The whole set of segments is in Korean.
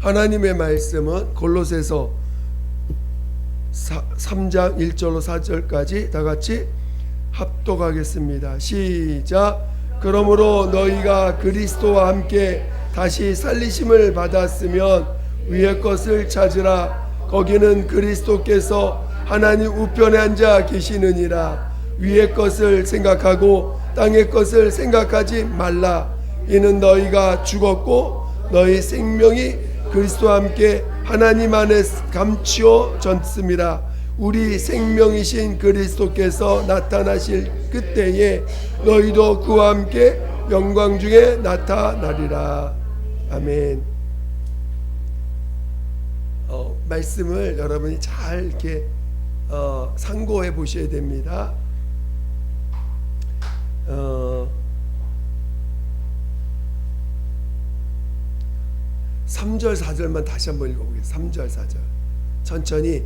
하나님의 말씀은 골로새서 3장 1절로 4절까지 다 같이 합독하겠습니다. 시작. 그러므로 너희가 그리스도와 함께 다시 살리심을 받았으면 위의 것을 찾으라. 거기는 그리스도께서 하나님 우편에 앉아 계시느니라. 위의 것을 생각하고 땅의 것을 생각하지 말라. 이는 너희가 죽었고 너희 생명이 그리스도와 함께 하나님 안에 감추어졌습니다. 우리 생명이신 그리스도께서 나타나실 그때에 너희도 그와 함께 영광 중에 나타나리라. 아멘. 말씀을 여러분이 잘 이렇게 상고해 보셔야 됩니다. 3절 4절만 다시 한번 읽어보겠습니다. 3절 4절 천천히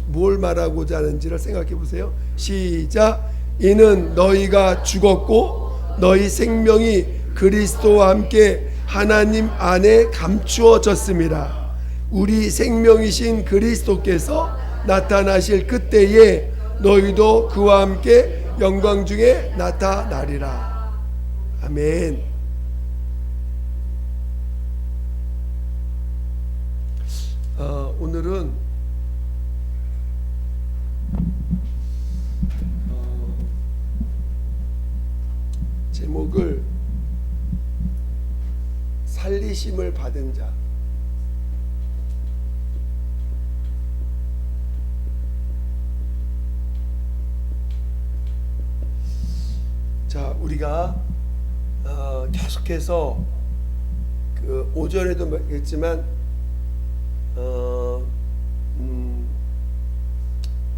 뭘 말하고자 하는지를 생각해 보세요. 시작. 이는 너희가 죽었고 너희 생명이 그리스도와 함께 하나님 안에 감추어졌습니다. 우리 생명이신 그리스도께서 나타나실 그때에 너희도 그와 함께 영광 중에 나타나리라. 아멘. 오늘은 제목을 살리심을 받은 자. 자, 우리가 계속해서 그 5절에도 말했지만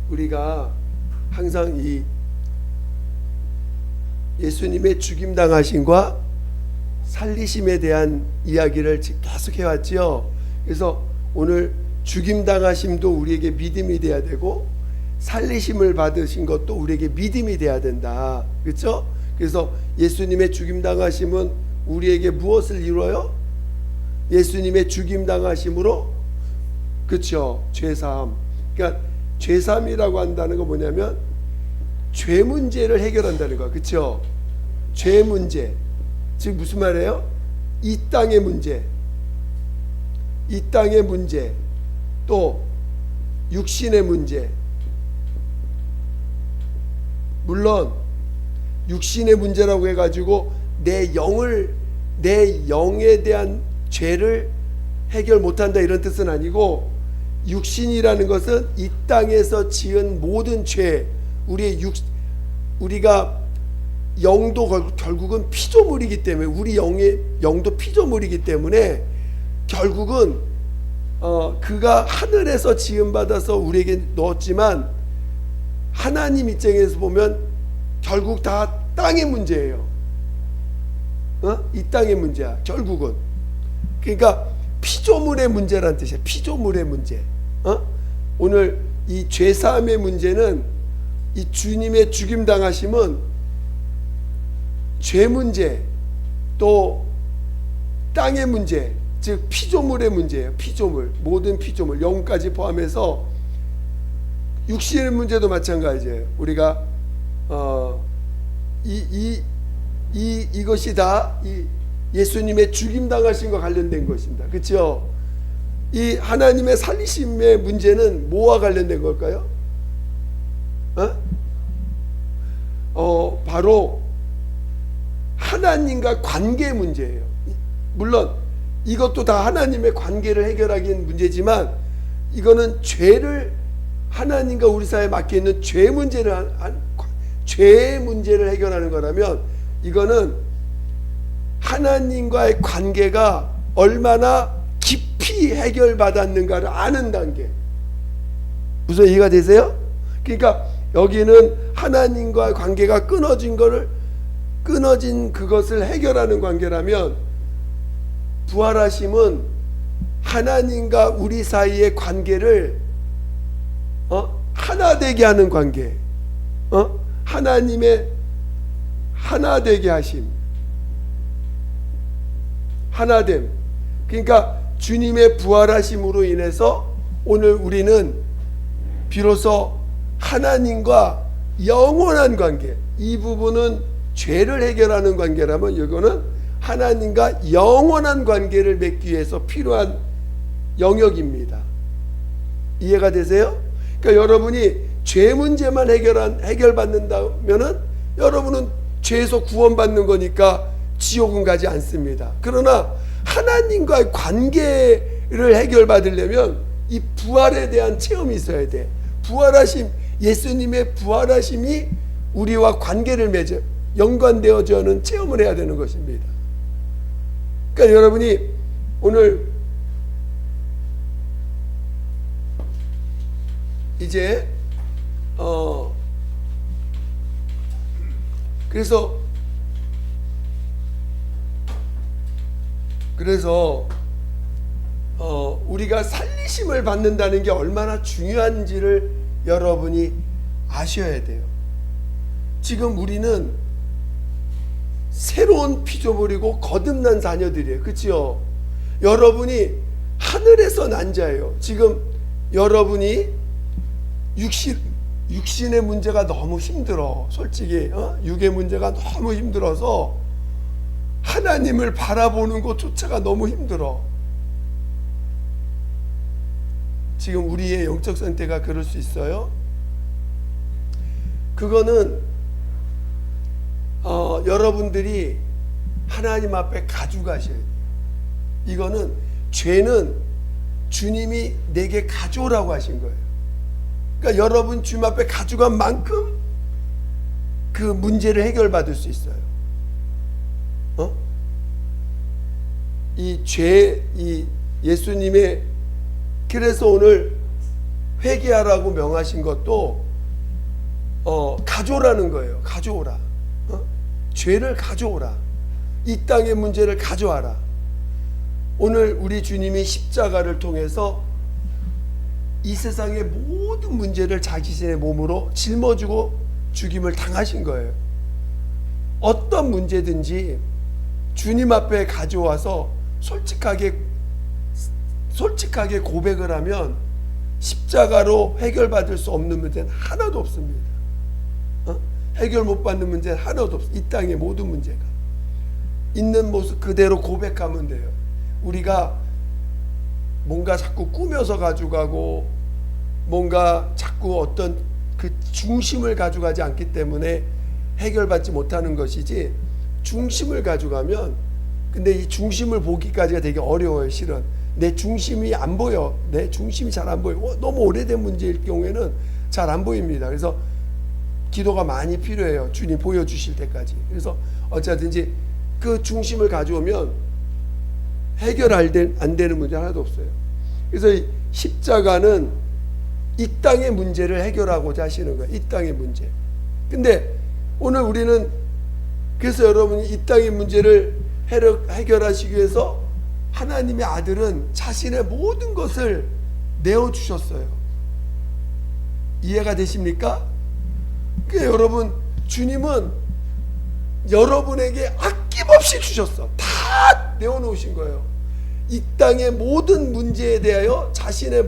우리가 항상 이 예수님의 죽임 당하심과 살리심에 대한 이야기를 계속 해왔죠. 그래서 오늘 죽임 당하심도 우리에게 믿음이 돼야 되고 살리심을 받으신 것도 우리에게 믿음이 돼야 된다. 그렇죠? 그래서 예수님의 죽임 당하심은 우리에게 무엇을 이루어요? 예수님의 죽임 당하심으로, 그렇죠? 죄사함. 그러니까 죄사함이라고 한다는 거 뭐냐면 죄 문제를 해결한다는 거야. 그렇죠? 죄 문제. 즉 무슨 말이에요? 이 땅의 문제, 이 땅의 문제, 또 육신의 문제. 물론 육신의 문제라고 해가지고 내 영에 대한 죄를 해결 못한다 이런 뜻은 아니고, 육신이라는 것은 이 땅에서 지은 모든 죄, 우리가 영도 결국은 피조물이기 때문에, 우리 영도 피조물이기 때문에 결국은 그가 하늘에서 지음받아서 우리에게 넣었지만 하나님 입장에서 보면 결국 다 땅의 문제예요. 이 땅의 문제야 결국은. 그러니까 피조물의 문제란 뜻이야. 피조물의 문제. 오늘 이 죄사함의 문제는, 이 주님의 죽임 당하심은 죄 문제, 또 땅의 문제, 즉 피조물의 문제예요. 피조물, 모든 피조물, 영까지 포함해서 육신의 문제도 마찬가지예요. 우리가 이것이 다 이 예수님의 죽임 당하심과 관련된 것입니다. 그렇죠? 이 하나님의 살리심의 문제는 뭐와 관련된 걸까요? 바로 하나님과 관계 문제예요. 물론 이것도 다 하나님의 관계를 해결하기는 문제지만, 이거는 죄를, 하나님과 우리 사이에 막혀 있는 죄 문제를 해결하는 거라면, 이거는 하나님과의 관계가 얼마나 깊이 해결받았는가를 아는 단계. 무슨 이해가 되세요? 그러니까 여기는 하나님과의 관계가 끊어진 그것을 해결하는 관계라면, 부활하심은 하나님과 우리 사이의 관계를 하나 되게 하는 관계. 하나님의 하나 되게 하심, 하나됨. 그러니까 주님의 부활하심으로 인해서 오늘 우리는 비로소 하나님과 영원한 관계, 이 부분은 죄를 해결하는 관계라면 이거는 하나님과 영원한 관계를 맺기 위해서 필요한 영역입니다. 이해가 되세요? 그러니까 여러분이 죄 문제만 해결받는다면은 여러분은 죄에서 구원받는 거니까 지옥은 가지 않습니다. 그러나 하나님과의 관계를 해결받으려면 이 부활에 대한 체험이 있어야 돼. 부활하심, 예수님의 부활하심이 우리와 관계를 맺어 연관되어져는 체험을 해야 되는 것입니다. 그러니까 여러분이 오늘 이제 그래서 우리가 살리심을 받는다는 게 얼마나 중요한지를 여러분이 아셔야 돼요. 지금 우리는 새로운 피조물이고 거듭난 자녀들이에요. 그렇죠? 여러분이 하늘에서 난 자예요. 지금 여러분이 육신의 문제가 너무 힘들어. 솔직히 육의 문제가 너무 힘들어서 하나님을 바라보는 것조차가 너무 힘들어. 지금 우리의 영적 상태가 그럴 수 있어요. 그거는 여러분들이 하나님 앞에 가져가셔야 돼요. 이거는 죄는 주님이 내게 가져오라고 하신 거예요. 그러니까 여러분 주님 앞에 가져간 만큼 그 문제를 해결받을 수 있어요. 이 예수님의 그래서 오늘 회개하라고 명하신 것도 가져오라는 거예요. 가져오라. 죄를 가져오라. 이 땅의 문제를 가져와라. 오늘 우리 주님이 십자가를 통해서 이 세상의 모든 문제를 자신의 몸으로 짊어지고 죽임을 당하신 거예요. 어떤 문제든지 주님 앞에 가져와서 솔직하게 고백을 하면 십자가로 해결받을 수 없는 문제는 하나도 없습니다. 해결 못 받는 문제는 하나도 없어요. 이 땅의 모든 문제가 있는 모습 그대로 고백하면 돼요. 우리가 뭔가 자꾸 꾸며서 가져가고 뭔가 자꾸 어떤 그 중심을 가져가지 않기 때문에 해결받지 못하는 것이지, 중심을 가져가면, 근데 이 중심을 보기까지가 되게 어려워요. 실은 내 중심이 안 보여. 내 중심이 잘 안 보여. 너무 오래된 문제일 경우에는 잘 안 보입니다. 그래서 기도가 많이 필요해요. 주님 보여주실 때까지. 그래서 어쨌든지 그 중심을 가져오면 해결 안 되는 문제 하나도 없어요. 그래서 이 십자가는 이 땅의 문제를 해결하고자 하시는 거예요. 이 땅의 문제. 근데 오늘 우리는 그래서 여러분이 이 땅의 문제를 해결하시기 위해서 하나님의 아들은 자신의 모든 것을 내어주셨어요. 이해가 되십니까? 그러니까 여러분, 주님은 여러분에게 아낌없이 주셨어. 다 내어놓으신 거예요. 이 땅의 모든 문제에 대하여 자신의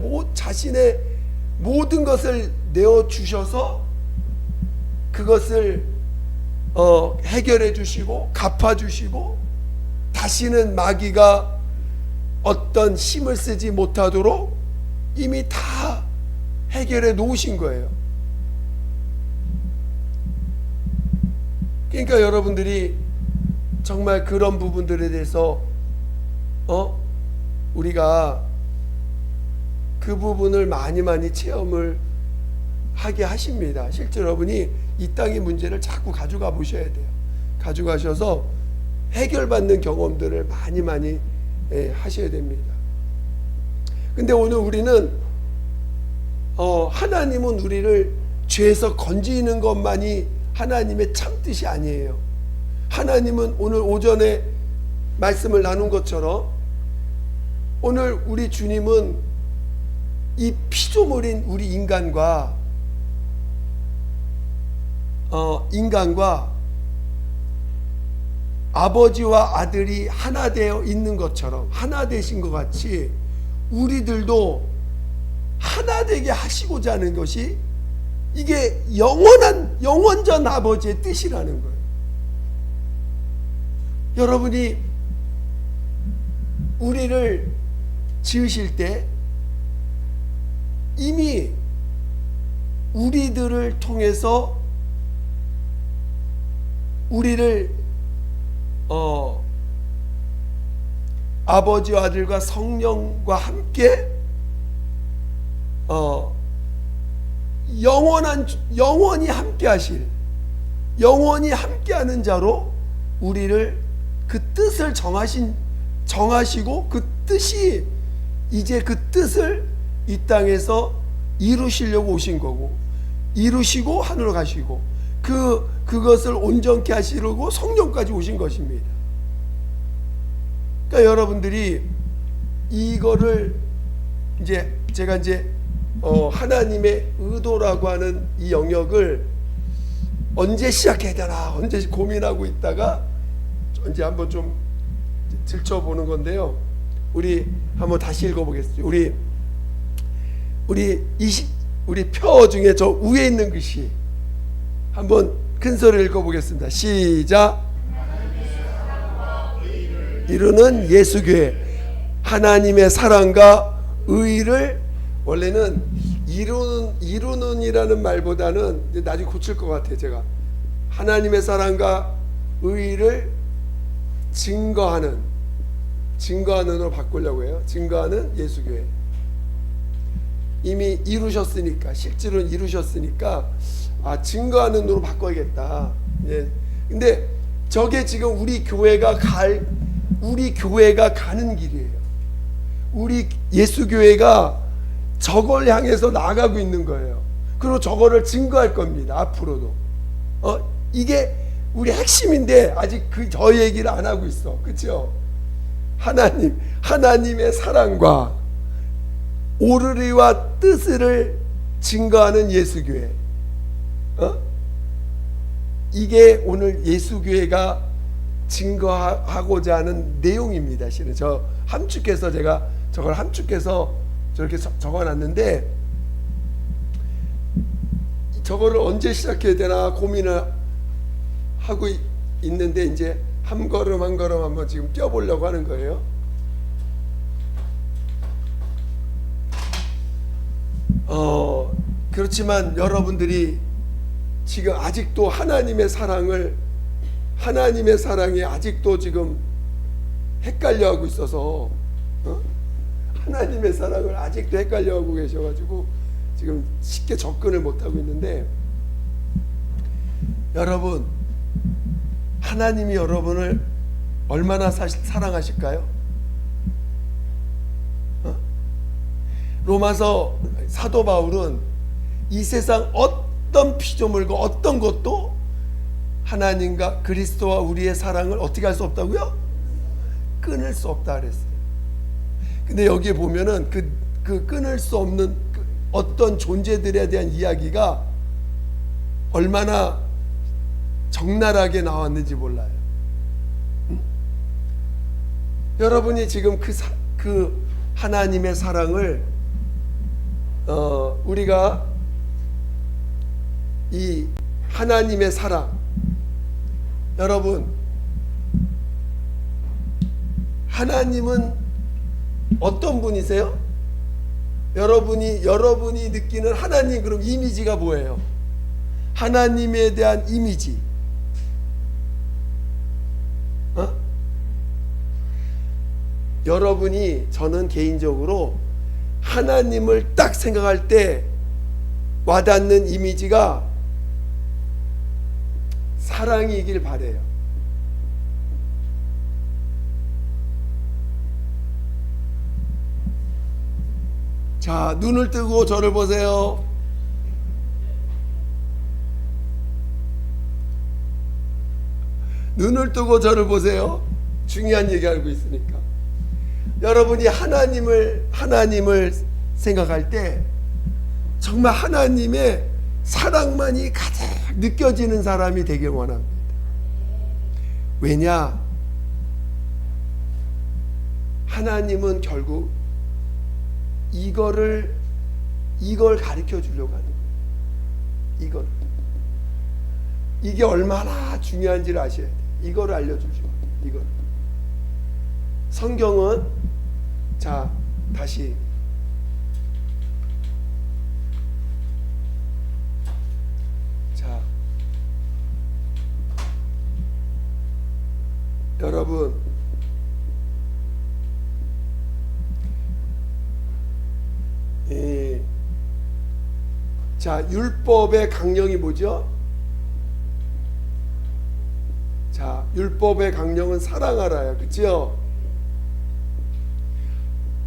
모든 것을 내어주셔서 그것을 해결해 주시고 갚아 주시고, 다시는 마귀가 어떤 힘을 쓰지 못하도록 이미 다 해결해 놓으신 거예요. 그러니까 여러분들이 정말 그런 부분들에 대해서 우리가 그 부분을 많이 체험을 하게 하십니다. 실제 여러분이 이 땅의 문제를 자꾸 가져가 보셔야 돼요. 가져가셔서 해결받는 경험들을 많이 하셔야 됩니다. 근데 오늘 우리는 하나님은 우리를 죄에서 건지는 것만이 하나님의 참뜻이 아니에요. 하나님은 오늘 오전에 말씀을 나눈 것처럼 오늘 우리 주님은 이 피조물인 우리 인간과 아버지와 아들이 하나 되어 있는 것처럼, 하나 되신 것 같이 우리들도 하나 되게 하시고자 하는 것이 이게 영원전 아버지의 뜻이라는 거예요. 여러분이 우리를 지으실 때 이미 우리들을 통해서 우리를 아버지와 아들과 성령과 함께 영원히 함께 하실, 영원히 함께 하는 자로 우리를 그 뜻을 정하시고 그 뜻이 이제 그 뜻을 이 땅에서 이루시려고 오신 거고, 이루시고 하늘로 가시고 그것을 온전케 하시려고 성령까지 오신 것입니다. 그러니까 여러분들이 이거를 이제 제가 이제 하나님의 의도라고 하는 이 영역을 언제 시작해야 되나 언제 고민하고 있다가 이제 한번 좀 들춰보는 건데요. 우리 한번 다시 읽어보겠습니다. 우리 표 중에 저 위에 있는 글씨 한번 큰 소리를 읽어보겠습니다. 시작. 이루는 예수교회. 하나님의 사랑과 의를, 원래는 이루는이라는 말보다는 이제 나중에 고칠 것 같아요. 제가 하나님의 사랑과 의를 증거하는으로 바꾸려고 해요. 증거하는 예수교회. 이미 이루셨으니까, 실제로는 이루셨으니까 증거하는으로 바꿔야겠다. 예. 근데 저게 지금 우리 교회가 가는 길이에요. 우리 예수교회가 저걸 향해서 나아가고 있는 거예요. 그리고 저거를 증거할 겁니다. 앞으로도. 이게 우리 핵심인데 아직 저 얘기를 안 하고 있어. 그렇죠? 하나님의 사랑과 오르리와 뜻을 증거하는 예수교회. 이게 오늘 예수교회가 증거하고자 하는 내용입니다. 실은 저 함축해서 제가 저걸 함축해서 저렇게 적어놨는데, 저거를 언제 시작해야 되나 고민을 하고 있는데 이제 한 걸음 한 걸음 한번 지금 뛰어보려고 하는 거예요. 그렇지만 여러분들이 지금 아직도 하나님의 사랑에 아직도 지금 헷갈려하고 있어서 하나님의 사랑을 아직도 헷갈려하고 계셔가지고 지금 쉽게 접근을 못하고 있는데, 여러분, 하나님이 여러분을 얼마나 사랑하실까요? 로마서 사도 바울은 이 세상 어떤 피조물과 어떤 것도 하나님과 그리스도와 우리의 사랑을 어떻게 할 수 없다고요? 끊을 수 없다 그랬어요. 근데 여기에 보면은 그 끊을 수 없는 어떤 존재들에 대한 이야기가 얼마나 적나라하게 나왔는지 몰라요. 여러분이 지금 그 하나님의 사랑을 우리가 이 하나님의 사랑, 여러분, 하나님은 어떤 분이세요? 여러분이 느끼는 하나님, 그럼 이미지가 뭐예요? 하나님에 대한 이미지. 여러분이, 저는 개인적으로 하나님을 딱 생각할 때 와닿는 이미지가 사랑이길 바래요. 자, 눈을 뜨고 저를 보세요. 눈을 뜨고 저를 보세요. 중요한 얘기 알고 있으니까. 여러분이 하나님을 생각할 때 정말 하나님의 사랑만이 가득 느껴지는 사람이 되길 원합니다. 왜냐? 하나님은 결국 이걸 가르쳐 주려고 하는 거예요. 이게 얼마나 중요한지를 아셔야 돼요. 이걸 알려주죠. 이걸. 성경은 자 다시 자 여러분 자 율법의 강령이 뭐죠? 자 율법의 강령은 사랑하라야. 그렇죠?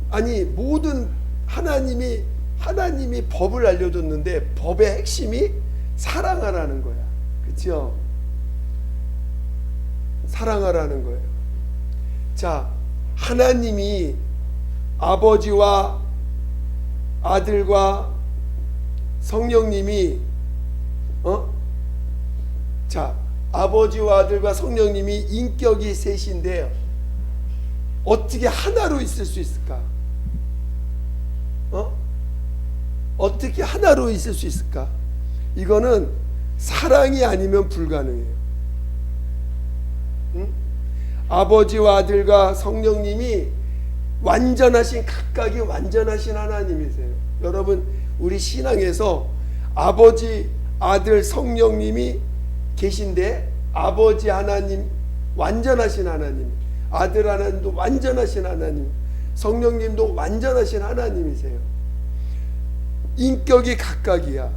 아니 모든 하나님이 법을 알려줬는데 법의 핵심이 사랑하라는 거야. 그렇죠? 사랑하라는 거예요. 자 하나님이 아버지와 아들과 성령님이 자 아버지와 아들과 성령님이 인격이 셋인데요. 어떻게 하나로 있을 수 있을까? 어떻게 하나로 있을 수 있을까? 이거는 사랑이 아니면 불가능해요. 응? 아버지와 아들과 성령님이 각각이 완전하신 하나님이세요. 여러분 우리 신앙에서 아버지, 아들, 성령님이 계신데 아버지 하나님 완전하신 하나님, 아들 하나님도 완전하신 하나님, 성령님도 완전하신 하나님이세요. 인격이 각각이야.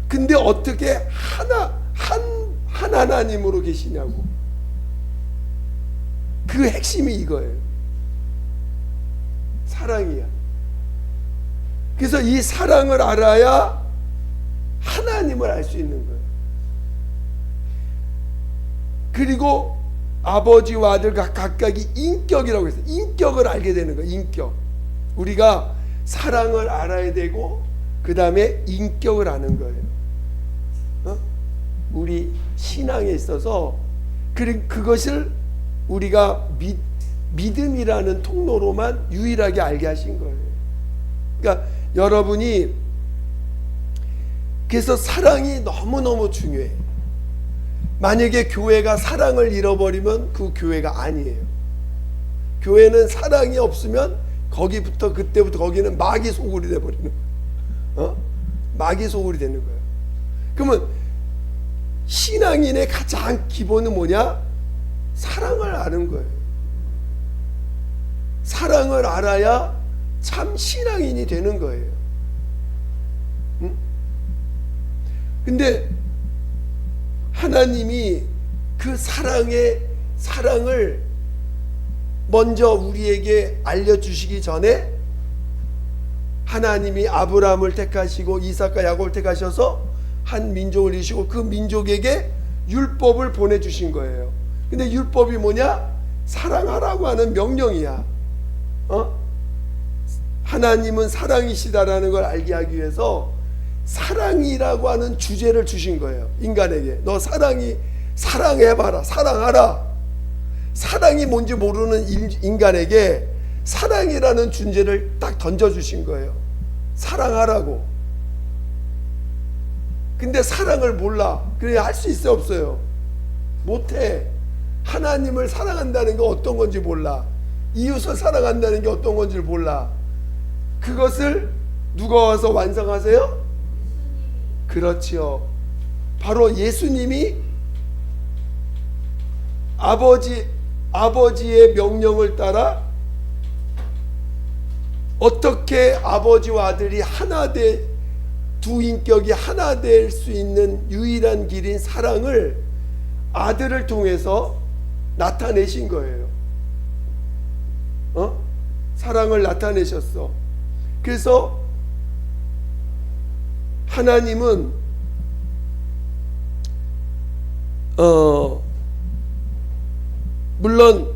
근데 어떻게 한 하나님으로 계시냐고. 그 핵심이 이거예요. 사랑이야. 그래서 이 사랑을 알아야 하나님을 알 수 있는 거예요. 그리고 아버지와 아들과 각각이 인격이라고 했어요. 인격을 알게 되는 거예요. 인격. 우리가 사랑을 알아야 되고 그 다음에 인격을 아는 거예요. 우리 신앙에 있어서 그것을 우리가 믿음이라는 통로로만 유일하게 알게 하신 거예요. 그러니까 여러분이 그래서 사랑이 너무너무 중요해요. 만약에 교회가 사랑을 잃어버리면 그 교회가 아니에요. 교회는 사랑이 없으면 그때부터 거기는 마귀 소굴이 돼버리는 거예요. 마귀 소굴이 되는 거예요. 그러면 신앙인의 가장 기본은 뭐냐? 사랑을 아는 거예요. 사랑을 알아야 참 신앙인이 되는 거예요. 응? 근데 하나님이 그 사랑을 먼저 우리에게 알려주시기 전에 하나님이 아브라함을 택하시고 이삭과 야곱을 택하셔서 한 민족을 이루시고 그 민족에게 율법을 보내주신 거예요. 근데 율법이 뭐냐? 사랑하라고 하는 명령이야. 하나님은 사랑이시다라는 걸 알게 하기 위해서 사랑이라고 하는 주제를 주신 거예요. 인간에게. 너 사랑해봐라. 사랑하라. 사랑이 뭔지 모르는 인간에게 사랑이라는 주제를 딱 던져주신 거예요. 사랑하라고. 근데 사랑을 몰라. 그래 할 수 있어요, 없어요? 못해. 하나님을 사랑한다는 게 어떤 건지 몰라. 이웃을 사랑한다는 게 어떤 건지를 몰라. 그것을 누가 와서 완성하세요? 그렇지요. 바로 예수님이 아버지의 명령을 따라 어떻게 아버지와 아들이 두 인격이 하나 될 수 있는 유일한 길인 사랑을 아들을 통해서 나타내신 거예요. 사랑을 나타내셨어. 그래서 하나님은 물론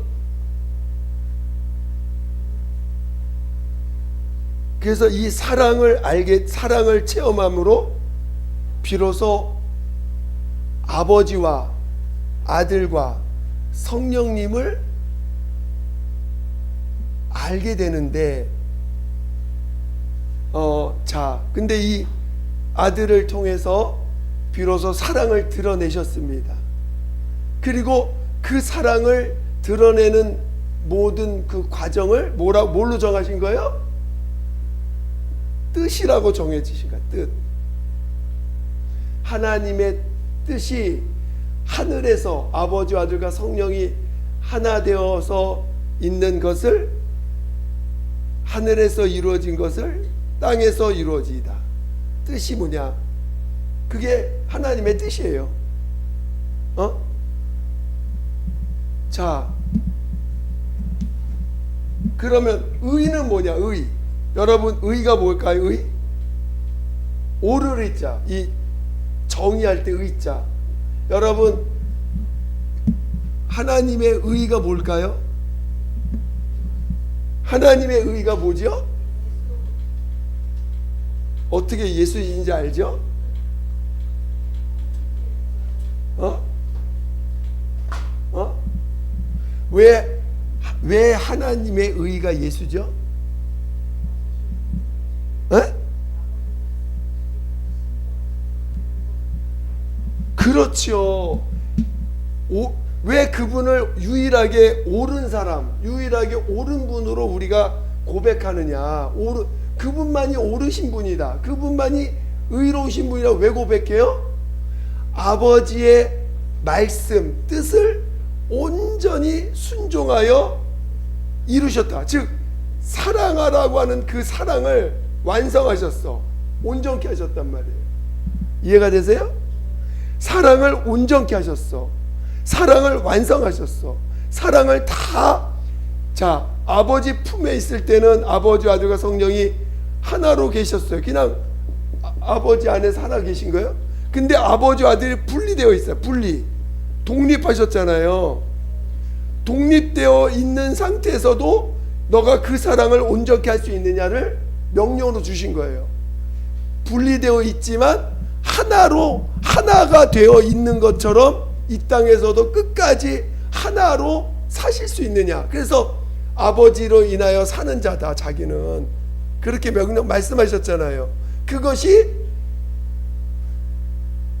그래서 이 사랑을 체험함으로 비로소 아버지와 아들과 성령님을 알게 되는데, 근데 이 아들을 통해서 비로소 사랑을 드러내셨습니다. 그리고 그 사랑을 드러내는 모든 그 과정을 뭘로 정하신 거예요? 뜻이라고 정해지신 거예요. 뜻. 하나님의 뜻이 하늘에서 아버지와 아들과 성령이 하나 되어서 있는 것을, 하늘에서 이루어진 것을 땅에서 이루어지이다. 뜻이 뭐냐? 그게 하나님의 뜻이에요. 자, 그러면 의는 뭐냐? 의. 여러분, 의가 뭘까요? 의? 오를 의자. 이 정의할 때 의자. 여러분, 하나님의 의가 뭘까요? 하나님의 의가 뭐죠? 어떻게 예수인지 알죠? 왜 하나님의 의가 예수죠? 그렇죠. 왜 그분을 유일하게 옳은 사람, 유일하게 옳은 분으로 우리가 고백하느냐? 그분만이 옳으신 분이다. 그분만이 의로우신 분이라고 왜 고백해요? 아버지의 말씀, 뜻을 온전히 순종하여 이루셨다. 즉 사랑하라고 하는 그 사랑을 완성하셨어. 온전케 하셨단 말이에요. 이해가 되세요? 사랑을 온전케 하셨어. 사랑을 완성하셨어. 사랑을 다, 자, 아버지 품에 있을 때는 아버지, 아들과 성령이 하나로 계셨어요. 그냥 아버지 안에 살아 계신 거예요. 근데 아버지, 아들이 분리되어 있어요. 독립하셨잖아요. 독립되어 있는 상태에서도 너가 그 사랑을 온전케 할 수 있느냐를 명령으로 주신 거예요. 분리되어 있지만 하나가 되어 있는 것처럼 이 땅에서도 끝까지 하나로 사실 수 있느냐. 그래서 아버지로 인하여 사는 자다. 자기는 그렇게 명령 말씀하셨잖아요. 그것이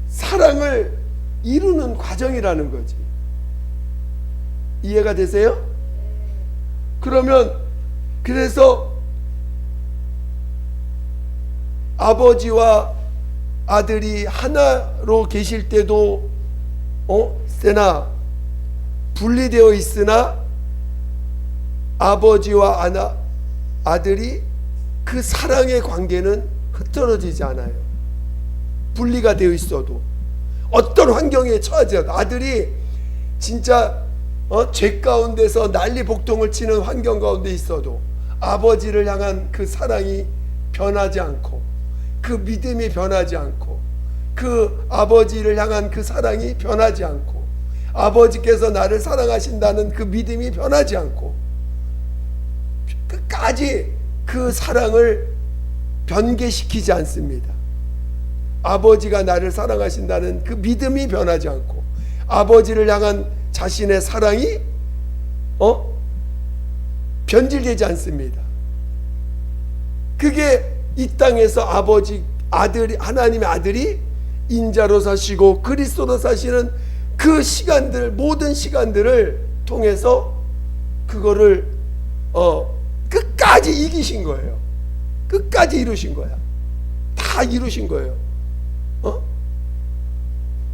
사랑을 이루는 과정이라는 거지. 이해가 되세요? 그래서 아버지와 아들이 하나로 계실 때도 세나 분리되어 있으나 아버지와 아들이 그 사랑의 관계는 흐트러지지 않아요. 분리가 되어 있어도 어떤 환경에 처하지도 아들이 진짜 죄 가운데서 난리 복동을 치는 환경 가운데 있어도 아버지를 향한 그 사랑이 변하지 않고 그 믿음이 변하지 않고 그 아버지를 향한 그 사랑이 변하지 않고 아버지께서 나를 사랑하신다는 그 믿음이 변하지 않고 끝까지 그 사랑을 변개시키지 않습니다. 아버지가 나를 사랑하신다는 그 믿음이 변하지 않고 아버지를 향한 자신의 사랑이 변질되지 않습니다. 그게 이 땅에서 하나님의 아들이 인자로 사시고 그리스도로 사시는 그 시간들, 모든 시간들을 통해서 그거를 끝까지 이기신 거예요. 끝까지 이루신 거야. 다 이루신 거예요.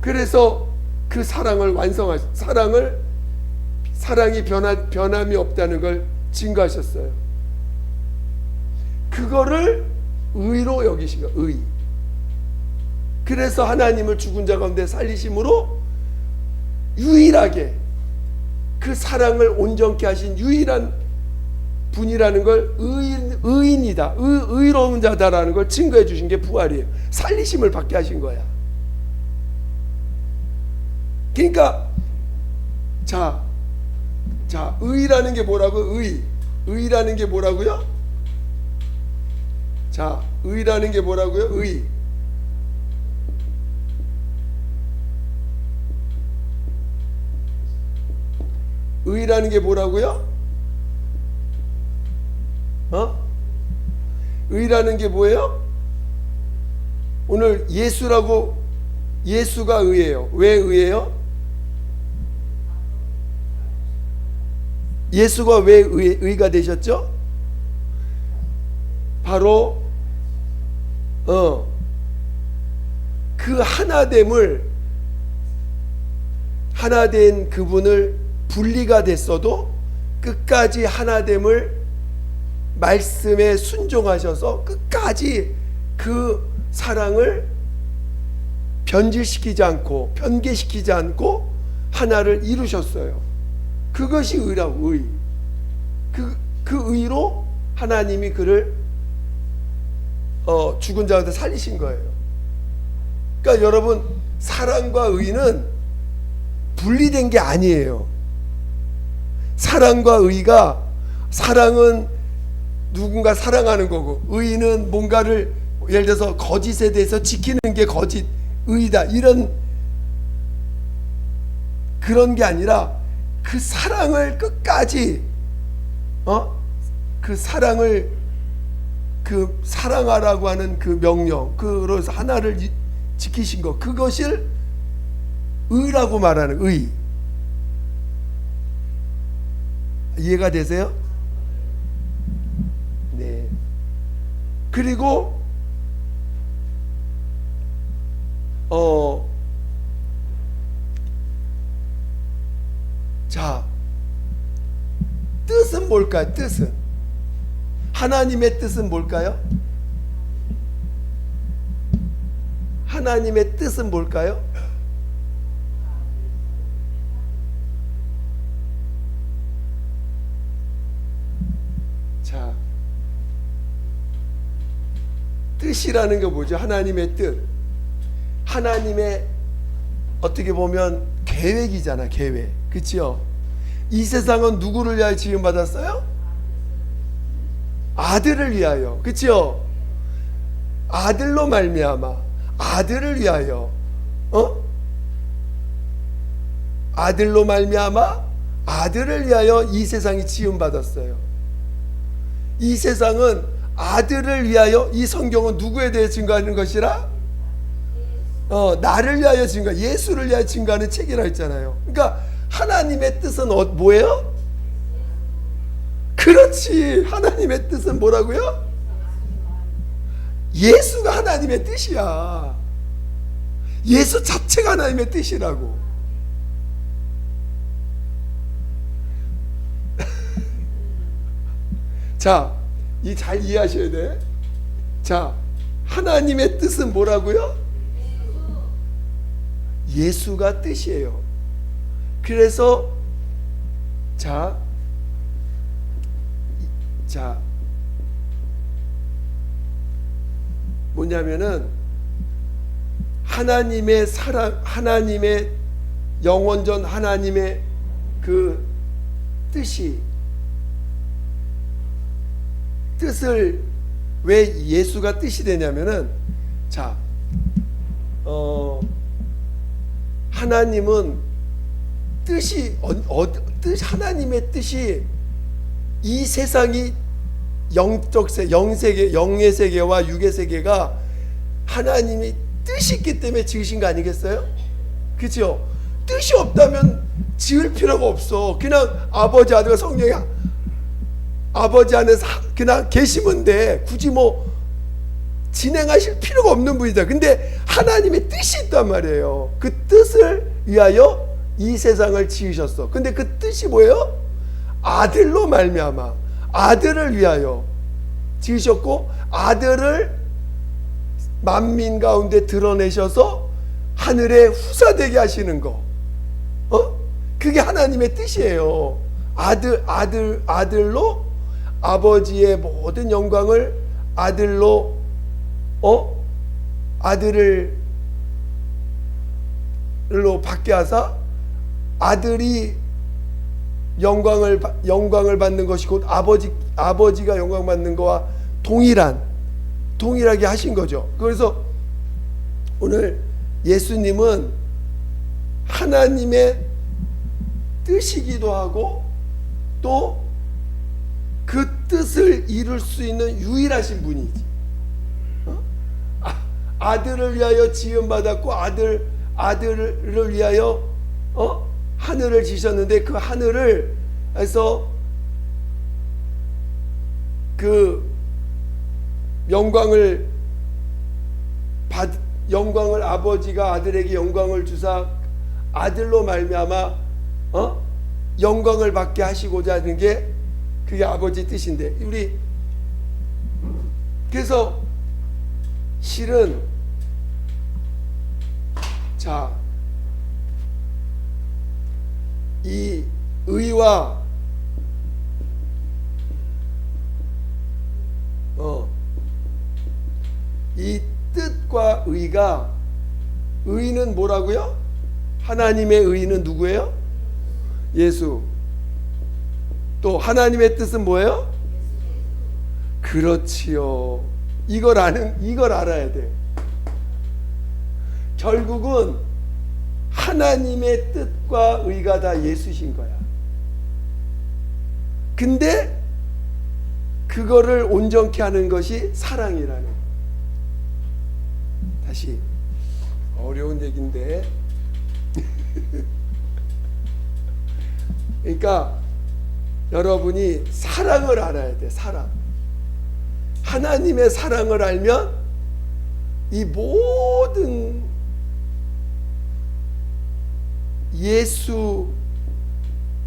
그래서 그 사랑을 사랑이 변함이 없다는 걸 증거하셨어요. 그거를 의로 여기신 거예요. 의. 그래서 하나님을 죽은 자 가운데 살리심으로 유일하게 그 사랑을 온전케 하신 유일한 분이라는 걸 의인이다, 의로운 자다라는 걸 증거해 주신 게 부활이에요. 살리심을 받게 하신 거야. 그러니까 자 의라는 게 뭐라고? 의라는 게 뭐라고요? 자, 의라는 게 뭐라고요? 의. 의라는 게 뭐라고요? 의라는 게 뭐예요? 오늘 예수가 의예요. 왜 의예요? 예수가 왜 의가 되셨죠? 바로 그 하나된 그분을 분리가 됐어도 끝까지 하나됨을 말씀에 순종하셔서 끝까지 그 사랑을 변질시키지 않고 변개시키지 않고 하나를 이루셨어요. 그것이 의라고. 의. 그 의로 하나님이 그를 죽은 자한테 살리신 거예요. 그러니까 여러분, 사랑과 의는 분리된 게 아니에요. 사랑과 의가, 사랑은 누군가 사랑하는 거고, 의는 뭔가를 예를 들어서 거짓에 대해서 지키는 게 거짓 의다, 이런 그런 게 아니라 그 사랑을 끝까지 그 사랑을 그 사랑하라고 하는 그 명령, 그래서 하나를 지키신 것, 그것을 의라고 말하는 의. 이해가 되세요? 네. 그리고 자, 뜻은 뭘까요? 뜻은, 하나님의 뜻은 뭘까요? 하나님의 뜻은 뭘까요? 자, 뜻이라는 게 뭐죠? 하나님의 뜻. 하나님의 어떻게 보면 계획이잖아, 계획. 그치요? 이 세상은 누구를 위하여 지음받았어요? 아들을 위하여. 그치요? 아들로 말미암아 아들을 위하여, 아들로 말미암아 아들을 위하여 이 세상이 지음받았어요. 이 세상은 아들을 위하여, 이 성경은 누구에 대해 증거하는 것이라? 나를 위하여 증거, 예수를 위하여 증거하는 책이라 했잖아요. 그러니까 하나님의 뜻은 뭐예요? 그렇지. 하나님의 뜻은 뭐라고요? 예수가 하나님의 뜻이야. 예수 자체가 하나님의 뜻이라고. 자, 이 잘 이해하셔야 돼. 자, 하나님의 뜻은 뭐라고요? 예수가 뜻이에요. 그래서 자 뭐냐면은 하나님의 사랑, 하나님의 영원전 하나님의 그 뜻을 왜 예수가 뜻이 되냐면은, 자, 하나님은 하나님의 뜻이 이 세상이 영의 세계와 육의 세계가 하나님이 뜻이 있기 때문에 지으신 거 아니겠어요? 그렇죠? 뜻이 없다면 지을 필요가 없어. 그냥 아버지, 아들과 성령이 아버지 안에서 그냥 계시면 돼. 굳이 뭐 진행하실 필요가 없는 분이다. 근데 하나님의 뜻이 있단 말이에요. 그 뜻을 위하여 이 세상을 지으셨어. 근데 그 뜻이 뭐예요? 아들로 말미암아 아들을 위하여 지으셨고, 아들을 만민 가운데 드러내셔서 하늘에 후사되게 하시는 거, 그게 하나님의 뜻이에요. 아들로 아버지의 모든 영광을 아들로 아들로 받게 하사, 아들이 영광을 받는 것이 곧 아버지가 영광 받는 것과 동일하게 하신 거죠. 그래서 오늘 예수님은 하나님의 뜻이기도 하고 또 그 뜻을 이룰 수 있는 유일하신 분이지. 아들을 위하여 지음 받았고 아들을 위하여 하늘을 지셨는데 그 하늘을 해서 그 영광을 아버지가 아들에게 영광을 주사 아들로 말미암아 영광을 받게 하시고자 하는 게 그게 아버지 뜻인데, 우리 그래서 실은 자, 이 의와 이 뜻과 의가, 의는 뭐라고요? 하나님의 의는 누구예요? 예수. 또 하나님의 뜻은 뭐예요? 그렇지요. 이걸 알아야 돼. 결국은 하나님의 뜻과 의가 다 예수신 거야. 근데 그거를 온전케 하는 것이 사랑이라는. 다시 어려운 얘기인데 그러니까 여러분이 사랑을 알아야 돼. 사랑. 하나님의 사랑을 알면 이 모든 예수,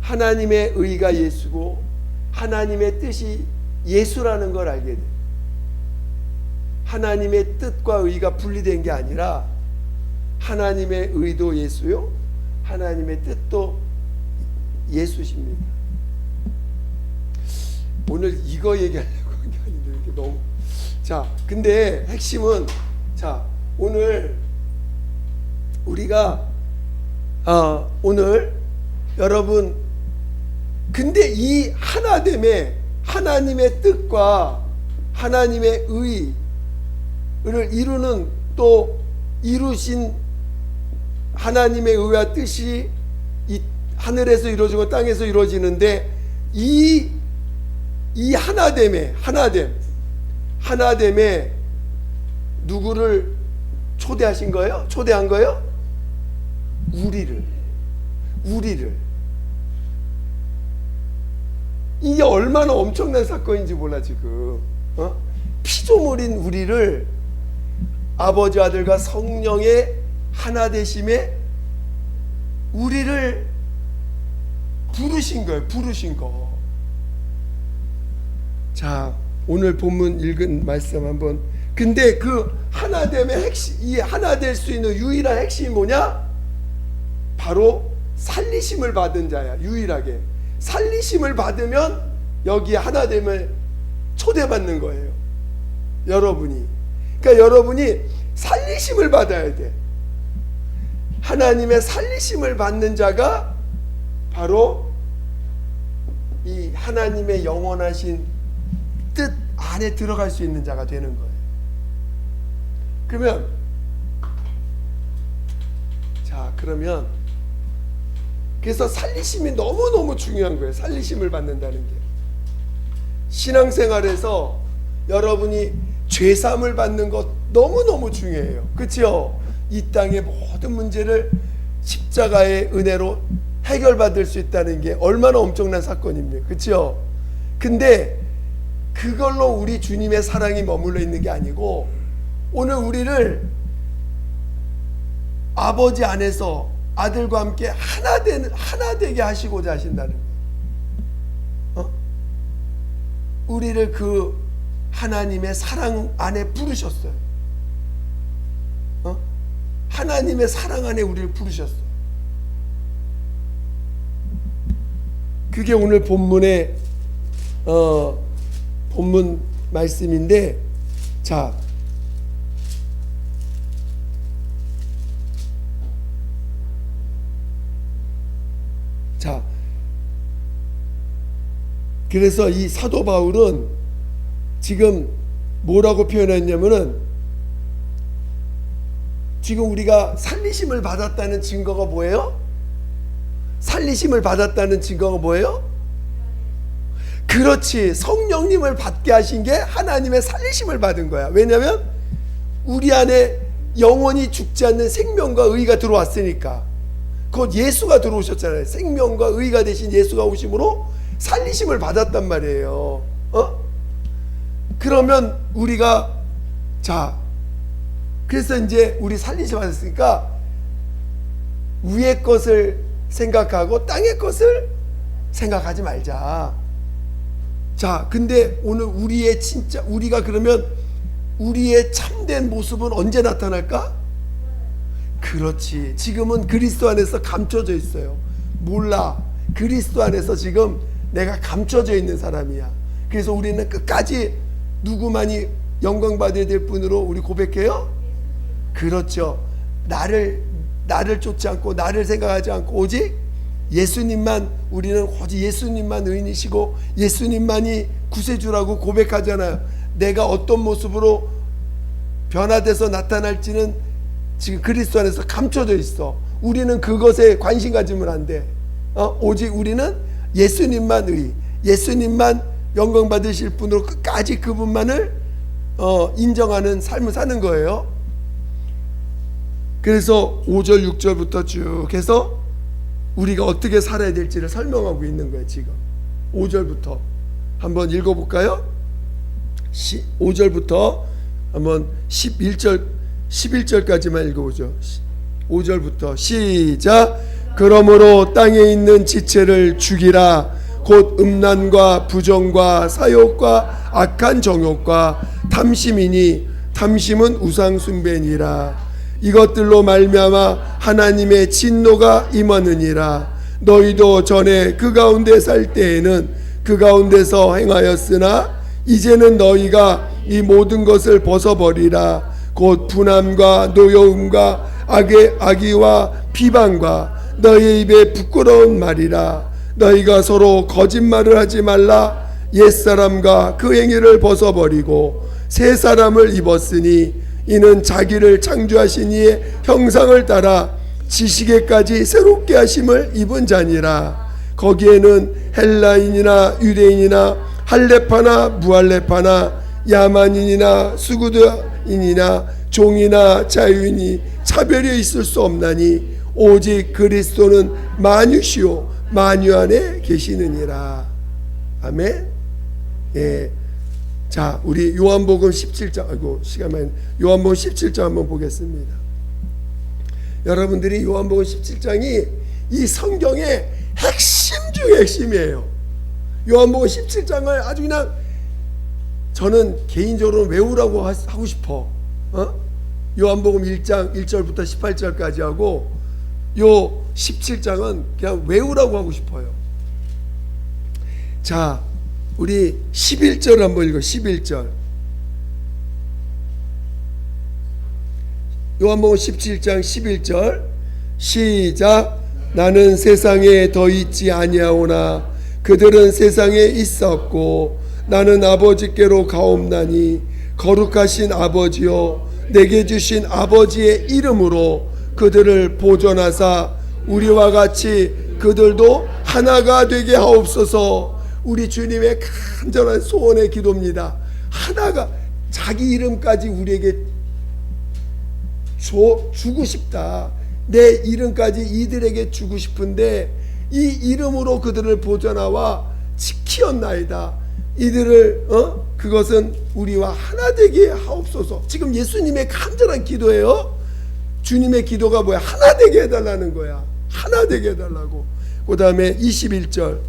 하나님의 의가 예수고 하나님의 뜻이 예수라는 걸 알게 돼. 하나님의 뜻과 의가 분리된 게 아니라 하나님의 의도 예수요, 하나님의 뜻도 예수십니다. 오늘 이거 얘기하려고 한 게 아닌데 이렇게 너무. 자, 근데 핵심은, 자, 오늘 우리가 오늘 여러분, 근데 이 하나됨에 하나님의 뜻과 하나님의 의를 이루는, 또 이루신 하나님의 의와 뜻이 이 하늘에서 이루어지고 땅에서 이루어지는데, 이 하나됨에 누구를 초대하신 거예요? 초대한 거예요? 우리를. 이게 얼마나 엄청난 사건인지 몰라 지금. 피조물인 우리를 아버지, 아들과 성령의 하나 되심에 우리를 부르신 거예요. 부르신 거. 자, 오늘 본문 읽은 말씀 한번. 근데 그 하나됨의 핵심, 이 하나 될 수 있는 유일한 핵심이 뭐냐? 바로 살리심을 받은 자야. 유일하게 살리심을 받으면 여기 하나됨을 초대받는 거예요. 여러분이. 그러니까 여러분이 살리심을 받아야 돼. 하나님의 살리심을 받는 자가 바로 이 하나님의 영원하신 뜻 안에 들어갈 수 있는 자가 되는 거예요. 그러면 그래서 살리심이 너무너무 중요한 거예요. 살리심을 받는다는 게. 신앙생활에서 여러분이 죄사함을 받는 것 너무너무 중요해요. 그렇죠? 이 땅의 모든 문제를 십자가의 은혜로 해결받을 수 있다는 게 얼마나 엄청난 사건입니까? 그렇죠? 근데 그걸로 우리 주님의 사랑이 머물러 있는 게 아니고, 오늘 우리를 아버지 안에서 아들과 함께 하나 되게 하시고자 하신다는 거예요. 우리를 그 하나님의 사랑 안에 부르셨어요. 하나님의 사랑 안에 우리를 부르셨어요. 그게 오늘 본문의 본문 말씀인데, 자, 그래서 이 사도 바울은 지금 뭐라고 표현했냐면은, 지금 우리가 살리심을 받았다는 증거가 뭐예요? 살리심을 받았다는 증거가 뭐예요? 그렇지. 성령님을 받게 하신 게 하나님의 살리심을 받은 거야. 왜냐하면 우리 안에 영원히 죽지 않는 생명과 의가 들어왔으니까. 곧 예수가 들어오셨잖아요. 생명과 의가 되신 예수가 오심으로 살리심을 받았단 말이에요. 그러면 우리가 그래서 이제 우리 살리심 받았으니까 위의 것을 생각하고 땅의 것을 생각하지 말자. 근데 오늘 우리가 그러면 우리의 참된 모습은 언제 나타날까? 그렇지. 지금은 그리스도 안에서 감춰져 있어요. 몰라. 그리스도 안에서 지금 내가 감춰져 있는 사람이야. 그래서 우리는 끝까지 누구만이 영광 받아야 될 분으로 우리 고백해요? 그렇죠. 나를 쫓지 않고 나를 생각하지 않고 오직 예수님만, 우리는 오직 예수님만 의인이시고 예수님만이 구세주라고 고백하잖아요. 내가 어떤 모습으로 변화돼서 나타날지는 지금 그리스도 안에서 감춰져 있어. 우리는 그것에 관심 가지면 안 돼. 오직 우리는 예수님만 예수님만 영광 받으실 분으로 끝까지 그분만을 인정하는 삶을 사는 거예요. 그래서 5절 6절부터 쭉 해서 우리가 어떻게 살아야 될지를 설명하고 있는 거예요. 지금 5절부터 한번 읽어볼까요? 5절부터 한번 11절까지만 읽어보죠. 5절부터 시작. 그러므로 땅에 있는 지체를 죽이라. 곧 음란과 부정과 사욕과 악한 정욕과 탐심이니 탐심은 우상 숭배니라. 이것들로 말미암아 하나님의 진노가 임하느니라. 너희도 전에 그 가운데 살 때에는 그 가운데서 행하였으나 이제는 너희가 이 모든 것을 벗어버리라. 곧 분함과 노여움과 악의와 비방과 너희 입에 부끄러운 말이라. 너희가 서로 거짓말을 하지 말라. 옛사람과 그 행위를 벗어버리고 새 사람을 입었으니 이는 자기를 창조하신 이의 형상을 따라 지식에까지 새롭게 하심을 입은 자니라. 거기에는 헬라인이나 유대인이나 할레파나 무할레파나 야만인이나 수구드인이나 종이나 자유인이 차별이 있을 수 없나니 오직 그리스도는 만유시요 만유 안에 계시느니라. 아멘. 예. 우리 요한복음 17장, 요한복음 17장 한번 보겠습니다. 여러분들이 요한복음 17장이 이 성경의 핵심 중에 핵심이에요. 요한복음 17장을 아주 그냥 저는 개인적으로 외우라고 하고 싶어. 요한복음 1장 1절부터 18절까지 하고 요 17장은 그냥 외우라고 하고 싶어요. 우리 11절 한번 읽어. 11절. 요한복음 17장 11절 시작. 나는 세상에 더 있지 아니하오나 그들은 세상에 있었고 나는 아버지께로 가옵나니 거룩하신 아버지요 내게 주신 아버지의 이름으로 그들을 보존하사 우리와 같이 그들도 하나가 되게 하옵소서. 우리 주님의 간절한 소원의 기도입니다. 하나가, 자기 이름까지 우리에게 주고 싶다. 내 이름까지 이들에게 주고 싶은데 이 이름으로 그들을 보존하와 지키었나이다. 이들을 그것은 우리와 하나 되게 하옵소서. 지금 예수님의 간절한 기도예요. 주님의 기도가 뭐야? 하나 되게 해달라는 거야. 하나 되게 해달라고. 그 다음에 21절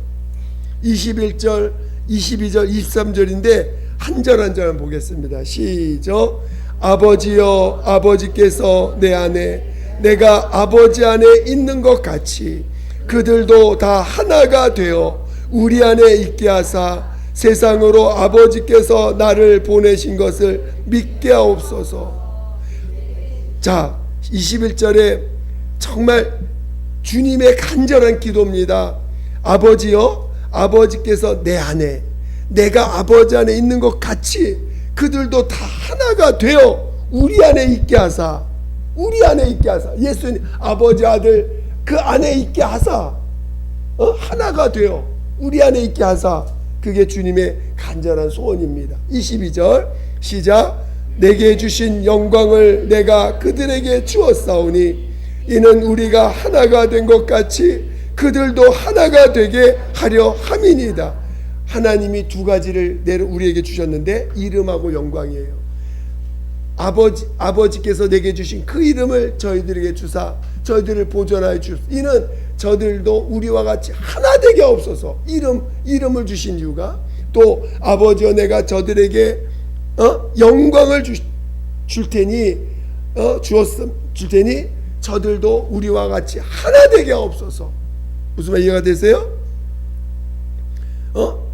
22절 23절인데 한 절 한 절 보겠습니다. 시작. 아버지여 아버지께서 내 안에 내가 아버지 안에 있는 것 같이 그들도 다 하나가 되어 우리 안에 있게 하사 세상으로 아버지께서 나를 보내신 것을 믿게 하옵소서. 21절에 정말 주님의 간절한 기도입니다. 아버지여 아버지께서 내 안에 내가 아버지 안에 있는 것 같이 그들도 다 하나가 되어 우리 안에 있게 하사, 우리 안에 있게 하사, 예수님 아버지 아들 그 안에 있게 하사, 하나가 되어 우리 안에 있게 하사, 그게 주님의 간절한 소원입니다. 22절 시작. 내게 주신 영광을 내가 그들에게 주었사오니 이는 우리가 하나가 된 것 같이 그들도 하나가 되게 하려 함이니이다. 하나님이 두 가지를 우리에게 주셨는데 이름하고 영광이에요. 아버지께서 내게 주신 그 이름을 저희들에게 주사 저희들을 보존하여 주옵소서. 이는 저들도 우리와 같이 하나 되게 없어서 이름을 주신 이유가, 또 아버지여 내가 저들에게 영광을 줄 테니 줄 테니 저들도 우리와 같이 하나 되게 없어서. 무슨 말 이해가 되세요?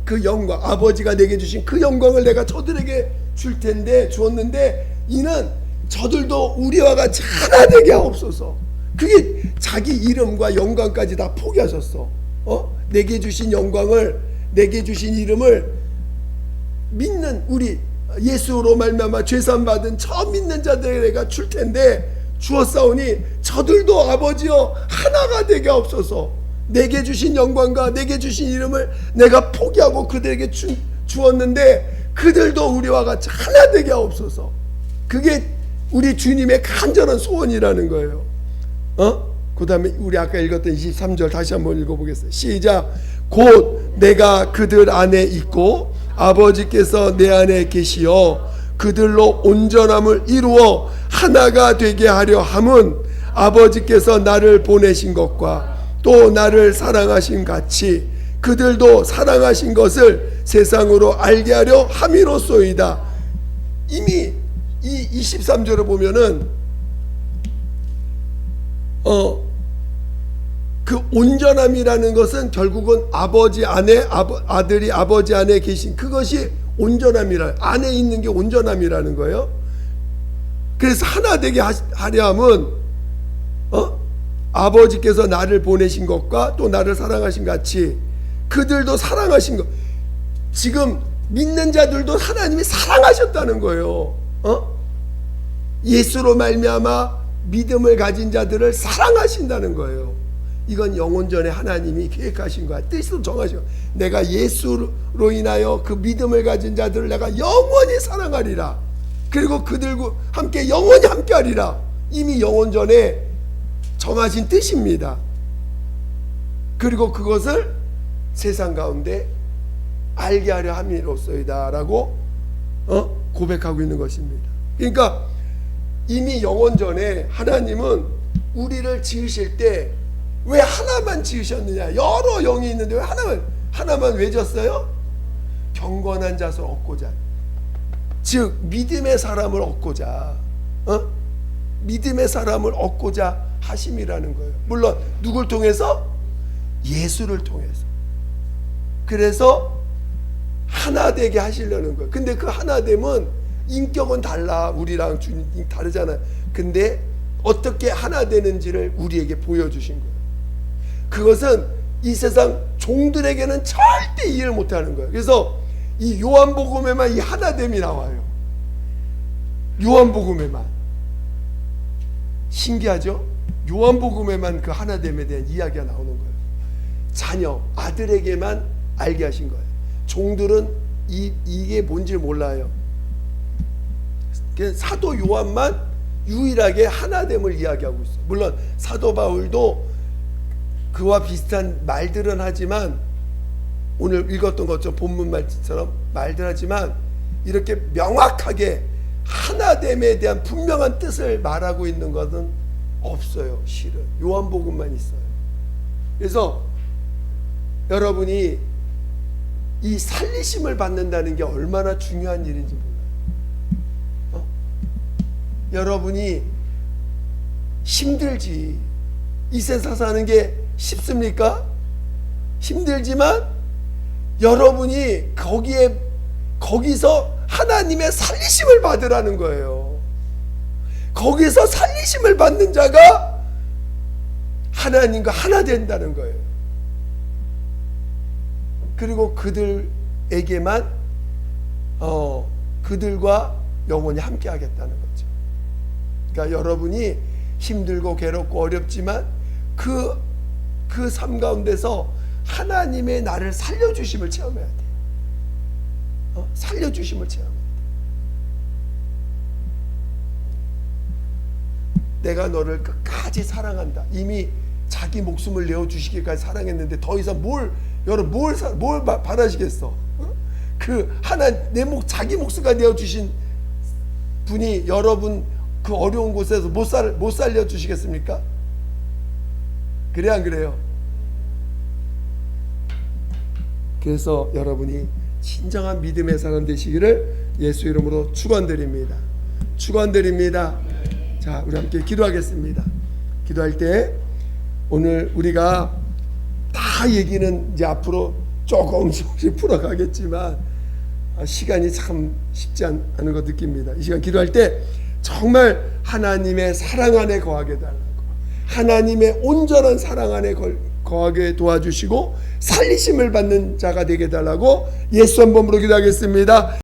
그 영광, 아버지가 내게 주신 그 영광을 내가 저들에게 줄 텐데 주었는데 이는 저들도 우리와 같이 하나 되게 없어서. 그게 자기 이름과 영광까지 다 포기하셨어. 내게 주신 영광을, 내게 주신 이름을 믿는 우리 예수로 말미암아 죄산 받은 저 믿는 자들에게 내가 줄 텐데 주었사오니 저들도 아버지여 하나가 되게 없어서. 내게 주신 영광과 내게 주신 이름을 내가 포기하고 그들에게 주었는데 그들도 우리와 같이 하나 되게 없어서. 그게 우리 주님의 간절한 소원이라는 거예요. 그 다음에 우리 아까 읽었던 23절 다시 한번 읽어보겠습니다. 시작. 곧 내가 그들 안에 있고 아버지께서 내 안에 계시어 그들로 온전함을 이루어 하나가 되게 하려 함은 아버지께서 나를 보내신 것과 또 나를 사랑하신 같이 그들도 사랑하신 것을 세상으로 알게 하려 함이로소이다. 이미 이 23절을 보면은 그 온전함이라는 것은 결국은 아버지 안에 아들이 아버지 안에 계신 그것이 온전함이라, 안에 있는 게 온전함이라는 거예요. 그래서 하나 되게 하려 함은 아버지께서 나를 보내신 것과 또 나를 사랑하신 같이 그들도 사랑하신 것. 지금 믿는 자들도 하나님이 사랑하셨다는 거예요. 예수로 말미암아 믿음을 가진 자들을 사랑하신다는 거예요. 이건 영원전에 하나님이 계획하신 거야. 뜻으로 정하신 거야. 내가 예수로 인하여 그 믿음을 가진 자들을 내가 영원히 사랑하리라. 그리고 그들과 함께 영원히 함께하리라. 이미 영원전에 정하신 뜻입니다. 그리고 그것을 세상 가운데 알게 하려 함이로소이다 라고 고백하고 있는 것입니다. 그러니까 이미 영원전에 하나님은 우리를 지으실 때 왜 하나만 지으셨느냐. 여러 영이 있는데 왜 하나만 왜 졌어요? 경건한 자를 얻고자, 즉 믿음의 사람을 얻고자, 믿음의 사람을 얻고자 하심이라는 거예요. 물론 누굴 통해서? 예수를 통해서. 그래서 하나 되게 하시려는 거예요. 근데 그 하나됨은 인격은 달라. 우리랑 주님 다르잖아요. 근데 어떻게 하나 되는지를 우리에게 보여주신 거예요. 그것은 이 세상 종들에게는 절대 이해를 못하는 거예요. 그래서 이 요한복음에만 이 하나됨이 나와요. 요한복음에만. 신기하죠? 요한복음에만 그 하나됨에 대한 이야기가 나오는 거예요. 자녀, 아들에게만 알게 하신 거예요. 종들은 이게 뭔지 몰라요. 사도 요한만 유일하게 하나됨을 이야기하고 있어요. 물론 사도 바울도 그와 비슷한 말들은 하지만, 오늘 읽었던 것처럼 본문 말처럼 말들 하지만 이렇게 명확하게 하나됨에 대한 분명한 뜻을 말하고 있는 것은 없어요. 실은 요한복음만 있어요. 그래서 여러분이 이 살리심을 받는다는 게 얼마나 중요한 일인지 몰라요. 여러분이 힘들지, 이 세상 사는 게 쉽습니까? 힘들지만 여러분이 거기서 하나님의 살리심을 받으라는 거예요. 거기서 살리심을 받는 자가 하나님과 하나 된다는 거예요. 그리고 그들에게만 그들과 영원히 함께 하겠다는 거죠. 그러니까 여러분이 힘들고 괴롭고 어렵지만 그 삶 가운데서 하나님의 나를 살려주심을 체험해야 돼. 살려주심을 체험해야 돼. 내가 너를 끝까지 사랑한다. 이미 자기 목숨을 내어주시기까지 사랑했는데 더 이상 여러분 뭘 바라시겠어? 그 자기 목숨까지 내어주신 분이 여러분 그 어려운 곳에서 못 살려주시겠습니까? 그래 안 그래요? 그래서 여러분이 진정한 믿음의 사람 되시기를 예수 이름으로 축원드립니다. 축원드립니다. 자, 우리 함께 기도하겠습니다. 기도할 때 오늘 우리가 다 얘기는 이제 앞으로 조금씩 풀어가겠지만 시간이 참 쉽지 않은 거 느낍니다. 이 시간 기도할 때 정말 하나님의 사랑 안에 거하게 달라고, 하나님의 온전한 사랑 안에 거하게 도와주시고 살리심을 받는 자가 되게 달라고 예수 한 번으로 기도하겠습니다.